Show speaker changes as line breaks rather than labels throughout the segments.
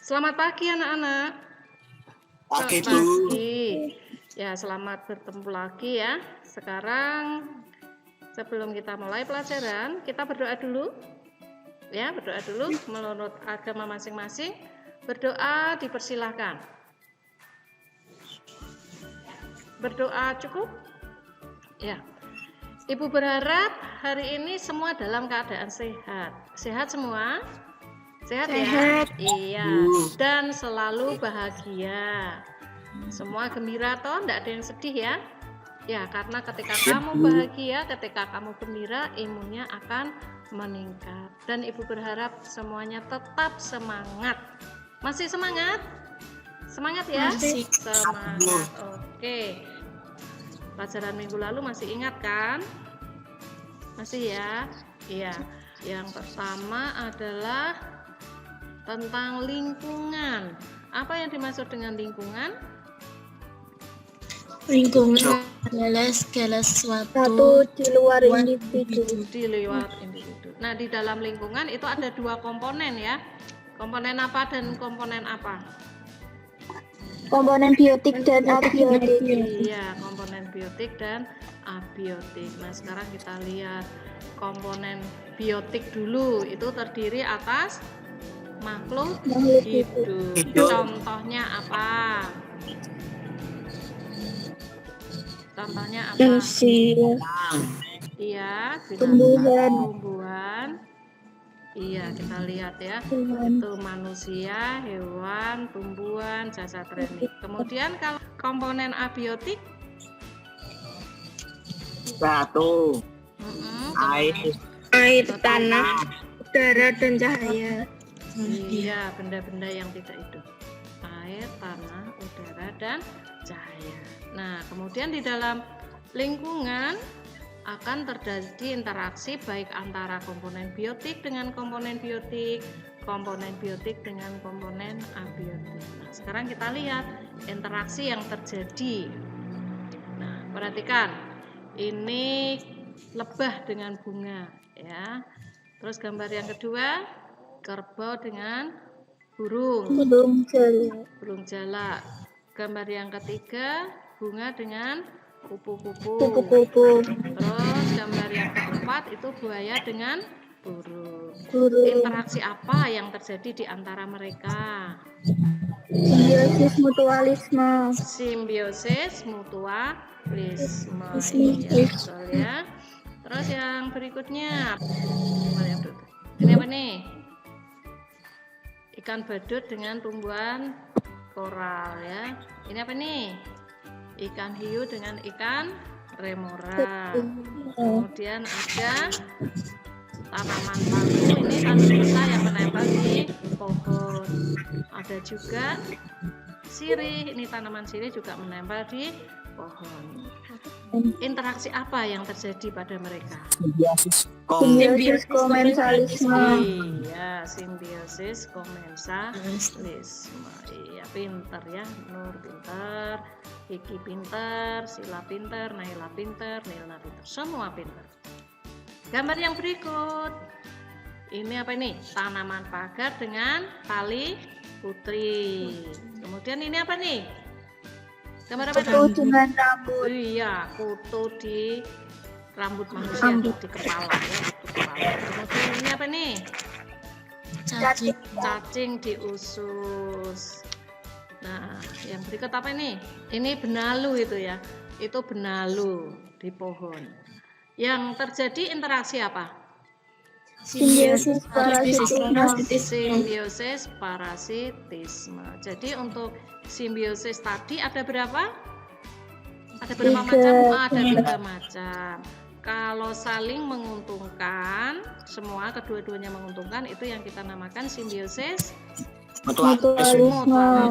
Selamat pagi anak-anak.
Pagi, Bu.
Pagi. Ya, selamat bertemu lagi ya. Sekarang sebelum kita mulai pelajaran, kita berdoa dulu. Ya, berdoa dulu menurut agama masing-masing. Berdoa dipersilahkan. Berdoa cukup? Ya. Ibu berharap hari ini semua dalam keadaan sehat. Sehat semua? Sehat ya? Iya. Dan selalu bahagia. Semua gembira toh, enggak ada yang sedih ya? Ya, karena ketika kamu bahagia, ketika kamu gembira, imunnya akan meningkat. Dan Ibu berharap semuanya tetap semangat. Masih semangat? Semangat ya?
Masih.
Semangat. Oke. Pelajaran minggu lalu masih ingat kan? Masih ya? Iya. Yang pertama adalah tentang lingkungan. Apa yang dimaksud dengan lingkungan?
Lingkungan adalah segala sesuatu
di luar individu.
Di luar individu. Nah, di dalam lingkungan itu ada dua komponen ya. Komponen apa dan komponen apa?
Komponen biotik dan abiotik.
Iya, komponen biotik dan abiotik. Nah, sekarang kita lihat komponen biotik dulu. Itu terdiri atas makhluk hidup. Contohnya apa? Contohnya apa? Iya, tumbuhan. Iya, kita lihat ya. Itu manusia, hewan, tumbuhan, jasad renik. Kemudian kalau komponen abiotik,
Batu,
Air, tanah, udara, dan cahaya.
Iya, benda-benda yang tidak hidup. Air, tanah, udara, dan cahaya. Nah, kemudian di dalam lingkungan akan terjadi interaksi baik antara komponen biotik dengan komponen biotik dengan komponen abiotik. Nah, sekarang kita lihat interaksi yang terjadi. Nah, perhatikan. Ini lebah dengan bunga ya. Terus gambar yang kedua, kerbau dengan burung jalak. Gambar yang ketiga, bunga dengan kupu-kupu. Terus gambar yang keempat itu buaya dengan burung. Interaksi apa yang terjadi di antara mereka?
Simbiosis mutualisme.
Simbiosis mutualisme. Iya, betul ya. Terus yang berikutnya, ini apa nih? Ikan badut dengan tumbuhan koral ya. Ini apa nih? Ikan hiu dengan ikan remora. Kemudian ada tanaman paku, ini tanaman besar yang menempel di pohon. Ada juga sirih, ini tanaman sirih juga menempel di pohon. Interaksi apa yang terjadi pada mereka?
Simbiosis komensalisme.
Iya, simbiosis komensalisme. Iya, pinter ya, Nur pinter, Kiki pinter, Sila pinter, Naila pinter, Nilna pinter, semua pinter. Gambar yang berikut, ini apa ini? Tanaman pagar dengan tali putri. Kemudian ini apa nih? Gambar apa?
Kutu dengan rambut.
Iya, kutu di rambut manusia, di kepala ya, di kepala. Kemudian ini apa nih? Cacing di usus. Nah, yang berikut apa ini? Ini benalu itu ya. Itu benalu di pohon. Yang terjadi interaksi apa?
Simbiosis parasitisme.
Simbiosis parasitisme. Jadi untuk simbiosis tadi ada berapa? Ada berapa macam? Ada 3 macam. Kalau saling menguntungkan, semua kedua-duanya menguntungkan, itu yang kita namakan simbiosis mutualisme.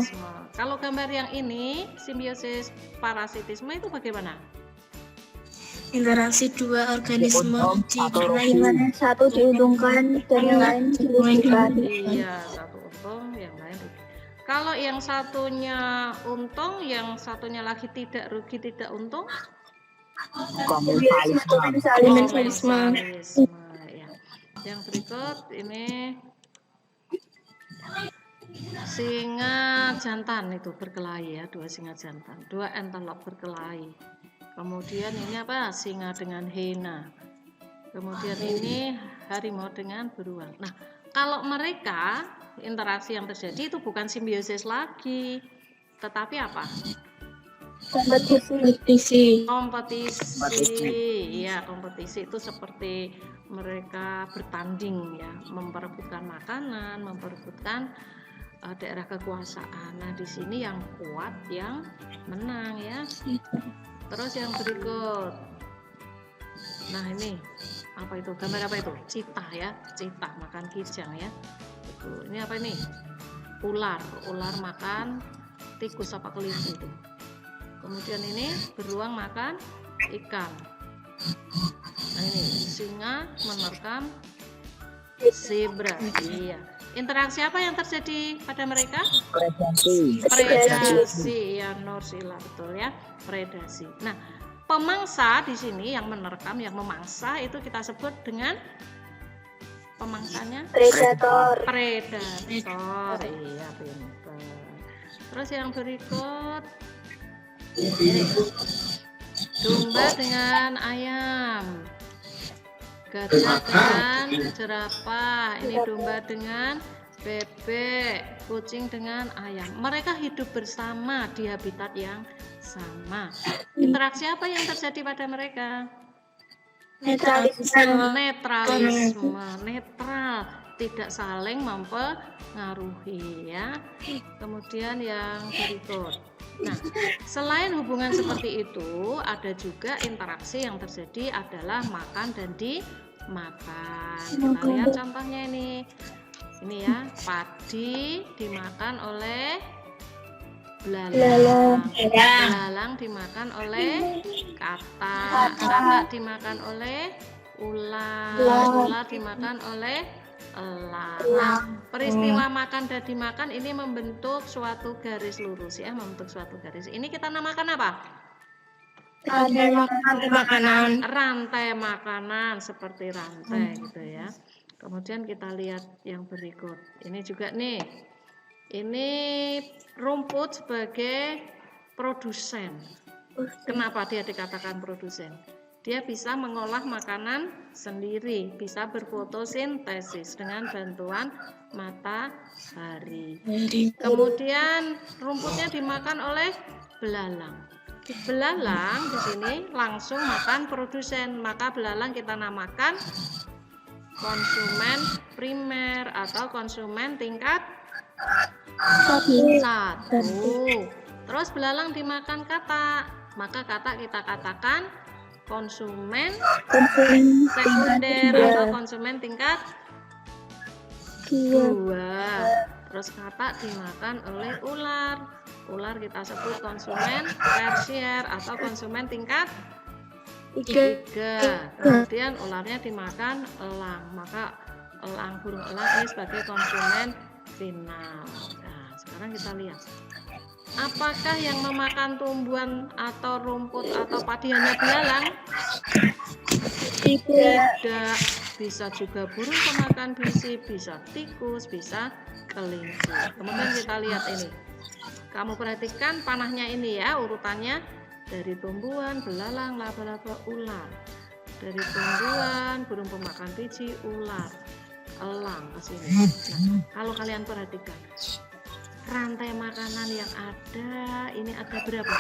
Kalau gambar yang ini, simbiosis parasitisme itu bagaimana?
interaksi dua organisme
Di mana satu diuntungkan dan yang lain dirugikan.
Iya, satu untung, yang lain rugi. Kalau yang satunya untung, yang satunya lagi tidak rugi, tidak untung, komensalisme. Ya. Yang berikut ini singa jantan itu berkelahi ya, 2 singa jantan, 2 antelop berkelahi. Kemudian ini apa? Singa dengan hiena. Kemudian ini harimau dengan beruang. Nah, kalau mereka interaksi yang terjadi itu bukan simbiosis lagi, tetapi apa?
Kompetisi.
Kompetisi. Iya, kompetisi itu seperti mereka bertanding ya, memperebutkan makanan, memperebutkan daerah kekuasaan. Nah, di sini yang kuat yang menang ya. Terus yang berikut. Nah, ini apa itu? Gambar apa itu? Citah ya, citah makan kijang ya. Itu. Ini apa ini? Ular. Ular makan tikus apa kelinci itu. Kemudian ini beruang makan ikan. Nah, ini singa menerkam zebra. Iya. Interaksi apa yang terjadi pada mereka? Predasi. Ya, Nursila, betul ya. Predasi. Nah, pemangsa di sini yang menerkam, yang memangsa itu kita sebut dengan pemangsanya
Predator.
predator. Iya, pintar. Terus yang berikut ini domba dengan ayam, gajah dengan jerapah, ini domba dengan bebek, kucing dengan ayam. Mereka hidup bersama di habitat yang sama. Interaksi apa yang terjadi pada mereka?
Netralisme.
Netralisme, netral, tidak saling mempengaruhi ya. Kemudian yang berikut. Nah, selain hubungan seperti itu, ada juga interaksi yang terjadi adalah makan dan dimakan. Kita lihat contohnya ini. Ini ya, padi dimakan oleh belalang. Belalang dimakan oleh katak. Katak dimakan oleh ular. Ular dimakan oleh elang. Nah, peristiwa makan dan dimakan ini membentuk suatu garis lurus ya, membentuk suatu garis. Ini kita namakan apa?
Rantai makanan.
Rantai makanan, seperti rantai gitu ya. Kemudian kita lihat yang berikut. Ini juga nih. Ini rumput sebagai produsen. Kenapa dia dikatakan produsen? Dia bisa mengolah makanan sendiri, bisa berfotosintesis dengan bantuan matahari. Kemudian rumputnya dimakan oleh belalang. Belalang di sini langsung makan produsen, maka belalang kita namakan konsumen primer atau konsumen tingkat 1. Terus belalang dimakan katak, maka katak kita katakan konsumen sekunder atau konsumen tingkat 2. Terus katak dimakan oleh ular. Ular kita sebut konsumen tersier atau konsumen tingkat 3. Kemudian ularnya dimakan elang, maka elang, burung elang ini sebagai konsumen final. Nah, sekarang kita lihat. Apakah yang memakan tumbuhan atau rumput atau padi hanya belalang? Tidak. Bisa juga burung pemakan bisi, bisa tikus, bisa kelinci. Kemudian kita lihat ini. Kamu perhatikan panahnya ini ya, urutannya dari tumbuhan, belalang, laba-laba, ular. Dari tumbuhan, burung pemakan biji, ular, elang ke sini. Nah, kalau kalian perhatikan rantai makanan yang ada ini ada berapa?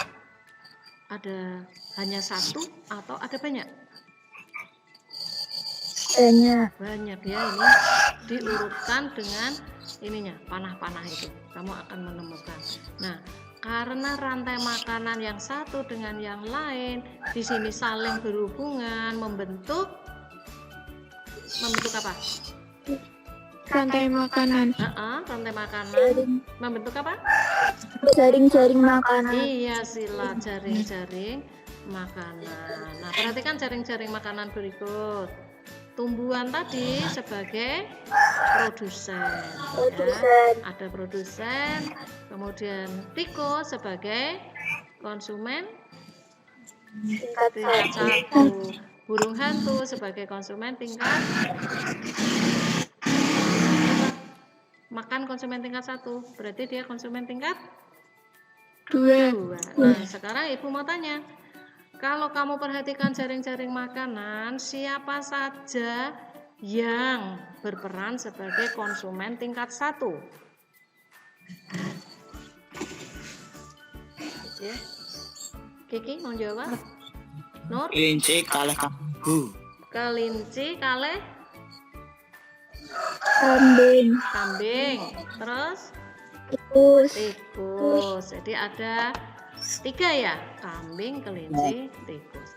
Ada hanya 1 atau ada banyak? Banyak ya, ini diurutkan dengan ininya, panah-panah itu. Kamu akan menemukan. Nah, karena rantai makanan yang satu dengan yang lain di sini saling berhubungan, membentuk apa?
Rantai makanan.
Rantai makanan membentuk apa?
Jaring-jaring makanan.
Iya, sila jaring-jaring makanan. Nah, perhatikan jaring-jaring makanan berikut. Tumbuhan tadi sebagai produsen. Ya. Ada produsen, kemudian tikus sebagai konsumen tingkat 1, burung hantu sebagai konsumen tingkat makan konsumen tingkat 1, berarti dia konsumen tingkat
2.
2. Nah, sekarang Ibu mau tanya, kalau kamu perhatikan jaring-jaring makanan, siapa saja yang berperan sebagai konsumen tingkat 1? Ya. Kiki mau jawab? Nur?
Kelinci kalih kanggu.
Kelinci kalih
Kambing.
kambing. Terus
Tikus.
tikus. Jadi ada 3 ya, kambing, kelinci, tikus.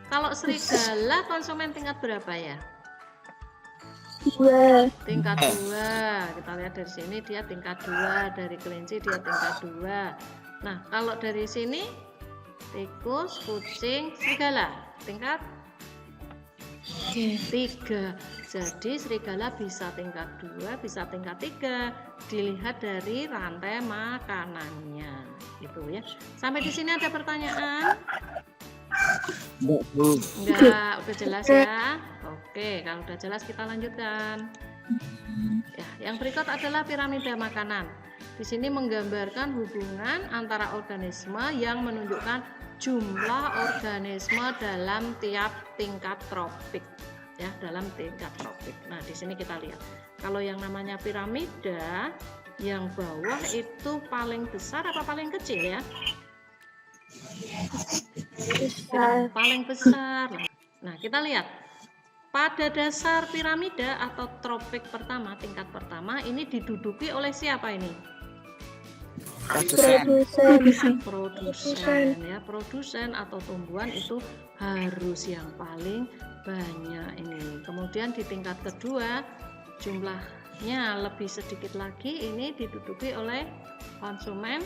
Kalau serigala konsumen tingkat berapa ya?
2.
Tingkat 2. Kita lihat dari sini dia tingkat 2, dari kelinci dia tingkat 2. Nah, kalau dari sini tikus, kucing, serigala tingkat 3. Jadi serigala bisa tingkat 2, bisa tingkat 3. Dilihat dari rantai makanannya. Gitu ya. Sampai di sini ada pertanyaan? Enggak, udah jelas ya. Oke, kalau udah jelas kita lanjutkan. Ya, yang berikut adalah piramida makanan. Di sini menggambarkan hubungan antara organisme yang menunjukkan jumlah organisme dalam tiap tingkat tropik. Ya, dalam tingkat tropik. Nah, di sini kita lihat. Kalau yang namanya piramida, yang bawah itu paling besar apa paling kecil ya?
Besar.
Paling besar. Nah, kita lihat pada dasar piramida atau tropik pertama, tingkat pertama ini diduduki oleh siapa ini? Produsen ya, produsen atau tumbuhan itu harus yang paling banyak ini. Kemudian di tingkat kedua jumlahnya lebih sedikit lagi, ini diduduki oleh konsumen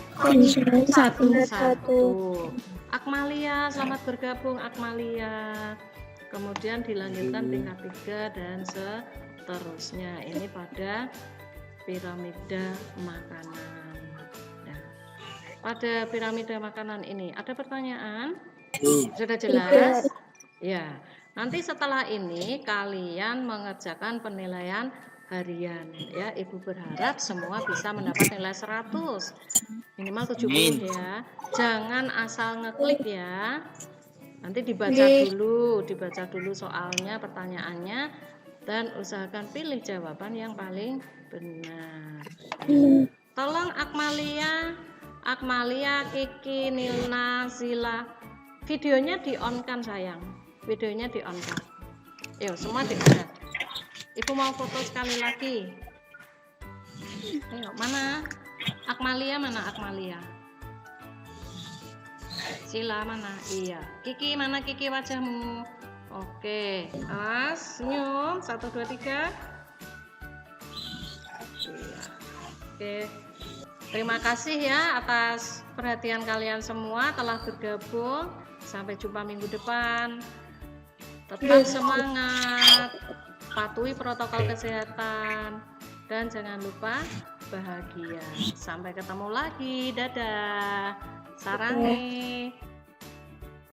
Satu.
Akmalia, selamat bergabung Akmalia. Kemudian dilanjutkan tingkat 3 dan seterusnya. Ini pada piramida makanan. Nah, pada piramida makanan ini ada pertanyaan? Sudah jelas? Ya. Nanti setelah ini kalian mengerjakan penilaian harian ya. Ibu berharap semua bisa mendapat nilai 100. Minimal 70 ya. Jangan asal ngeklik ya. Nanti dibaca dulu soalnya, pertanyaannya, dan usahakan pilih jawaban yang paling benar. Tolong Akmalia, Kiki, Nilna, Zila, videonya di-on-kan sayang. Videonya di-on-kan. Yuk, semua di-on. Ibu mau foto sekali lagi. Ayo, mana? Akmalia mana Akmalia? Sila mana? Iya. Kiki mana Kiki wajahmu? Oke. Awas, senyum. 1, 2, 3. Iya. Oke. Terima kasih ya atas perhatian kalian semua telah bergabung. Sampai jumpa minggu depan. Tetap semangat. Patuhi protokol kesehatan. Dan jangan lupa bahagia. Sampai ketemu lagi. Dadah. Sarangi.